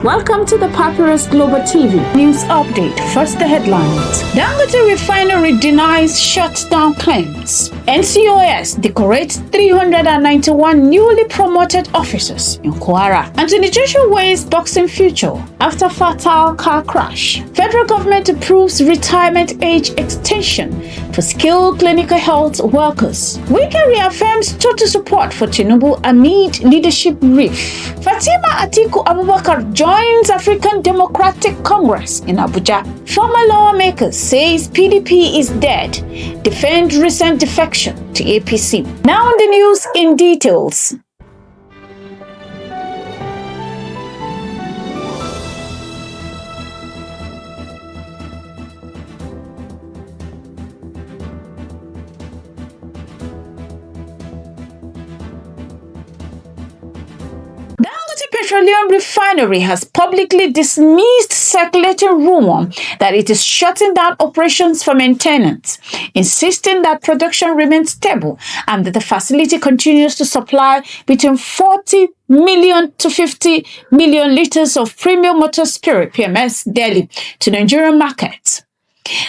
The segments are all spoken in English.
Welcome to the Papyrus Global TV News Update. First, the headlines. Dangote Refinery denies shutdown claims. NCOS decorates 391 newly promoted officers in Kwara. Anthony Joshua weighs boxing future after fatal car crash. Federal government approves retirement age extension for skilled clinical health workers. Wike reaffirms total support for Tinubu amid leadership rift. Fatima Atiku Abubakar joins African Democratic Congress in Abuja. Former lawmakers says PDP is dead. Defend recent defection to APC. Now the news in details. Dangote Petroleum Refinery has publicly dismissed circulating rumor that it is shutting down operations for maintenance, insisting that production remains stable and that the facility continues to supply between 40 million to 50 million liters of premium motor spirit (PMS) daily to Nigerian markets.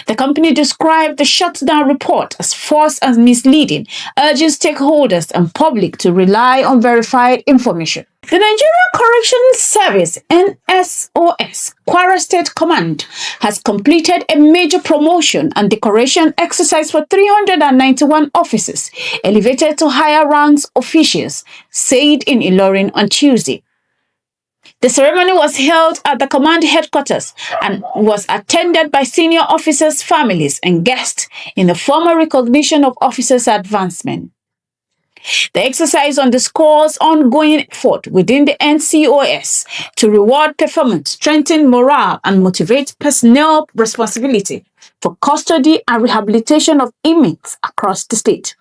The company described the shutdown report as false and misleading, urging stakeholders and public to rely on verified information. The Nigerian Corrections Service (NSOS) Kwara State Command has completed a major promotion and decoration exercise for 391 officers elevated to higher ranks officials, said in Ilorin on Tuesday. The ceremony was held at the command headquarters and was attended by senior officers' families and guests in the formal recognition of officers' advancement. The exercise underscores ongoing effort within the NCOS to reward performance, strengthen morale, and motivate personnel responsibility for custody and rehabilitation of inmates across the state.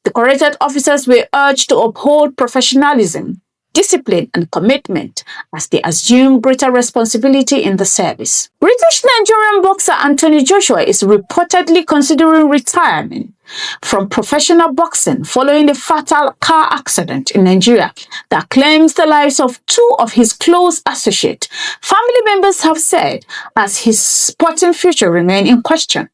Decorated officers were urged to uphold professionalism, discipline, and commitment as they assume greater responsibility in the service. British-Nigerian boxer Anthony Joshua is reportedly considering retirement from professional boxing following a fatal car accident in Nigeria that claims the lives of two of his close associates, family members have said, as his sporting future remains in question.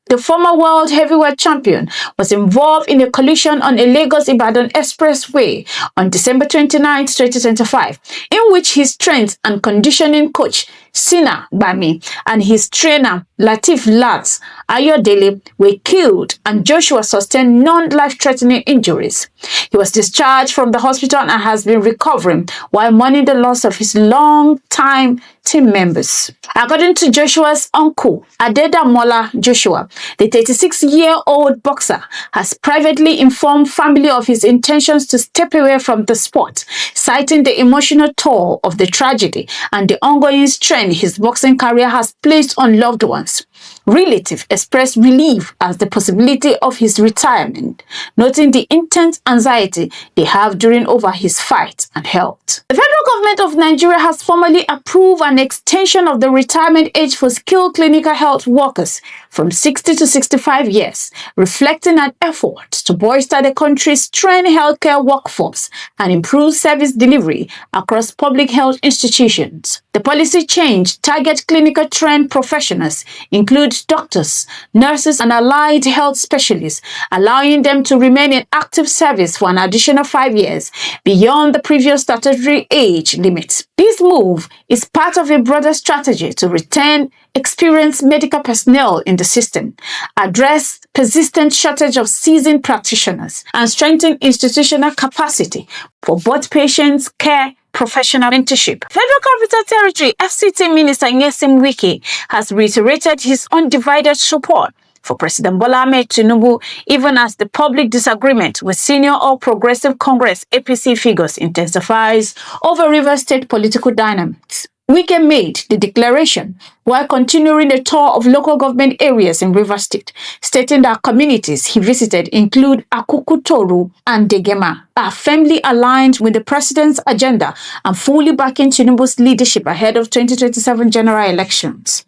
The former world heavyweight champion was involved in a collision on a Lagos-Ibadan expressway on December 29, 2025, in which his strength and conditioning coach, Sina Bami, and his trainer, Latif Lats Ayodele, were killed, and Joshua sustained non-life-threatening injuries. He was discharged from the hospital and has been recovering while mourning the loss of his long-time team members. According to Joshua's uncle, Adedamola Joshua, the 36-year-old boxer has privately informed family of his intentions to step away from the sport, citing the emotional toll of the tragedy and the ongoing strain his boxing career has placed on loved ones. Relatives expressed relief at the possibility of his retirement, noting the intense anxiety they have during over his fight and health. The federal government of Nigeria has formally approved an extension of the retirement age for skilled clinical health workers from 60 to 65 years, reflecting an effort to bolster the country's trained healthcare workforce and improve service delivery across public health institutions. The policy change targets clinical trained professionals, include doctors, nurses, and allied health specialists, allowing them to remain in active service for an additional 5 years beyond the previous statutory age limit. This move is part of a broader strategy to retain experienced medical personnel in the system, address persistent shortage of seasoned practitioners, and strengthen institutional capacity for both patients, care, professional mentorship. Federal Capital Territory FCT Minister Nyesim Wike has reiterated his undivided support for President Bola Ahmed Tinubu, even as the public disagreement with senior All Progressive Congress APC figures intensifies over Rivers State political dynamics. Wike made the declaration while continuing a tour of local government areas in Rivers State, stating that communities he visited include Akukutoru and Degema, are firmly aligned with the president's agenda and fully backing Tinubu's leadership ahead of 2027 general elections.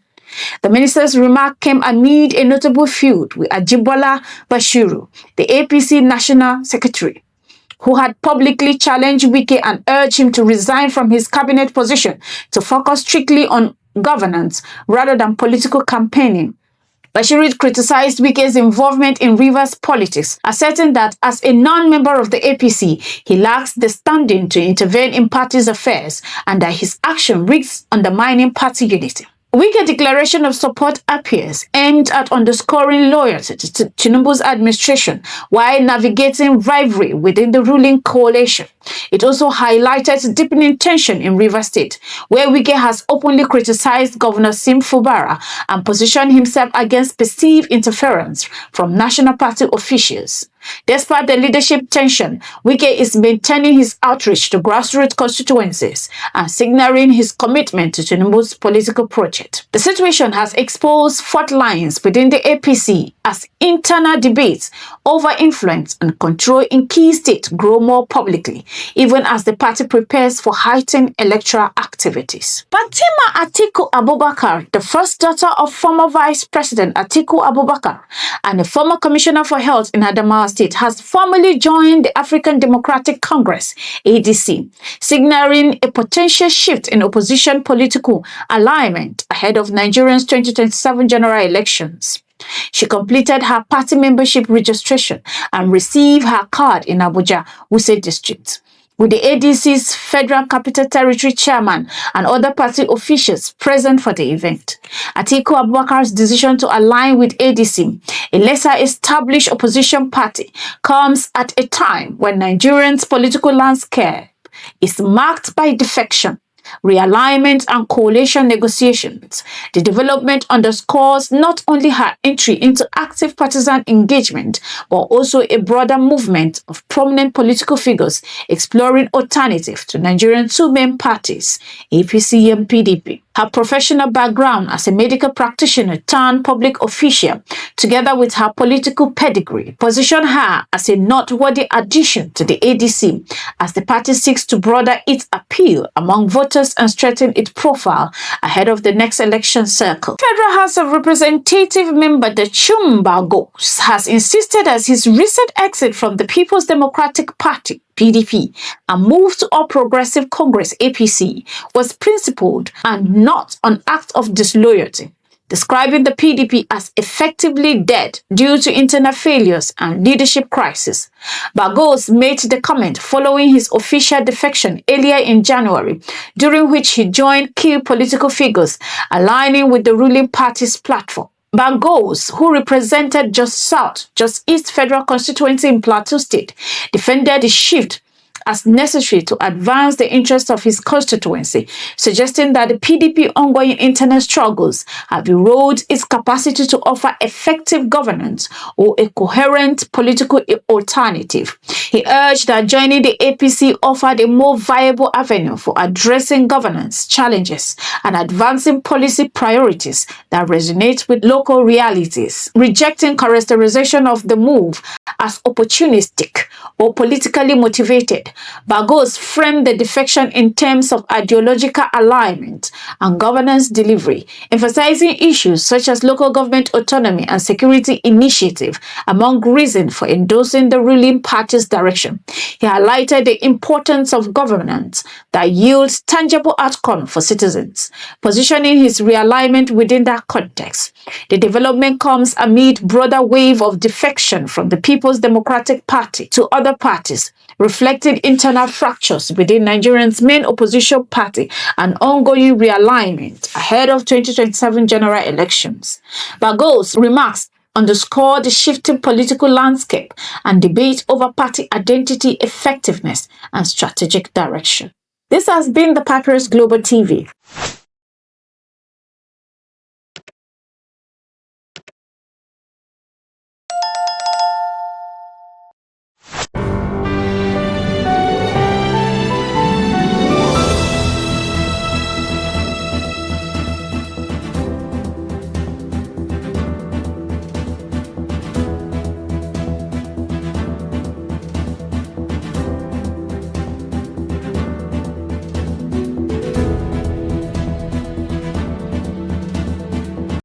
The minister's remark came amid a notable feud with Ajibola Bashiru, the APC National Secretary. who had publicly challenged Wike and urged him to resign from his cabinet position to focus strictly on governance rather than political campaigning. Bashir criticized Wike's involvement in Rivers politics, asserting that as a non-member of the APC, he lacks the standing to intervene in party's affairs and that his action risks undermining party unity. Wike's declaration of support appears aimed at underscoring loyalty to Tinubu's administration while navigating rivalry within the ruling coalition. It also highlighted deepening tension in Rivers State, where Wike has openly criticized Governor Sim Fubara and positioned himself against perceived interference from national party officials. Despite the leadership tension, Wike is maintaining his outreach to grassroots constituencies and signaling his commitment to Tinubu's political project. The situation has exposed fault lines within the APC as internal debates over influence and control in key states grow more publicly, even as the party prepares for heightened electoral activities. Fatima Atiku Abubakar, the first daughter of former Vice President Atiku Abubakar and a former Commissioner for Health in Adamawa State, has formally joined the African Democratic Congress, ADC, signaling a potential shift in opposition political alignment ahead of Nigeria's 2027 general elections. She completed her party membership registration and received her card in Abuja, Wuse District, with the ADC's Federal Capital Territory chairman and other party officials present for the event. Atiku Abubakar's decision to align with ADC, a lesser established opposition party, comes at a time when Nigerians' political landscape is marked by defection, realignment and coalition negotiations. The development underscores not only her entry into active partisan engagement, but also a broader movement of prominent political figures exploring alternatives to Nigerian two main parties, APC and PDP. Her professional background as a medical practitioner turned public official, together with her political pedigree, position her as a noteworthy addition to the ADC as the party seeks to broaden its appeal among voters and strengthen its profile ahead of the next election cycle. Federal House of Representative member Dachum Bagos has insisted that his recent exit from the People's Democratic Party PDP and move to All Progressive Congress APC was principled and not an act of disloyalty, describing the PDP as effectively dead due to internal failures and leadership crisis. Bagos made the comment following his official defection earlier in January, during which he joined key political figures aligning with the ruling party's platform. Bagos, who represented Just East Federal Constituency in Plateau State, defended the shift as necessary to advance the interests of his constituency, suggesting that the PDP ongoing internal struggles have eroded its capacity to offer effective governance or a coherent political alternative. He urged that joining the APC offered a more viable avenue for addressing governance challenges and advancing policy priorities that resonate with local realities, rejecting characterization of the move as opportunistic or politically motivated. Bagos framed the defection in terms of ideological alignment and governance delivery, emphasizing issues such as local government autonomy and security initiative among reasons for endorsing the ruling party's direction. He highlighted the importance of governance that yields tangible outcomes for citizens, positioning his realignment within that context. The development comes amid broader wave of defection from the People's Democratic Party to other parties, reflecting internal fractures within Nigeria's main opposition party and ongoing realignment ahead of 2027 general elections. Bagos' remarks underscore the shifting political landscape and debate over party identity, effectiveness, and strategic direction. This has been the Papyrus Global TV.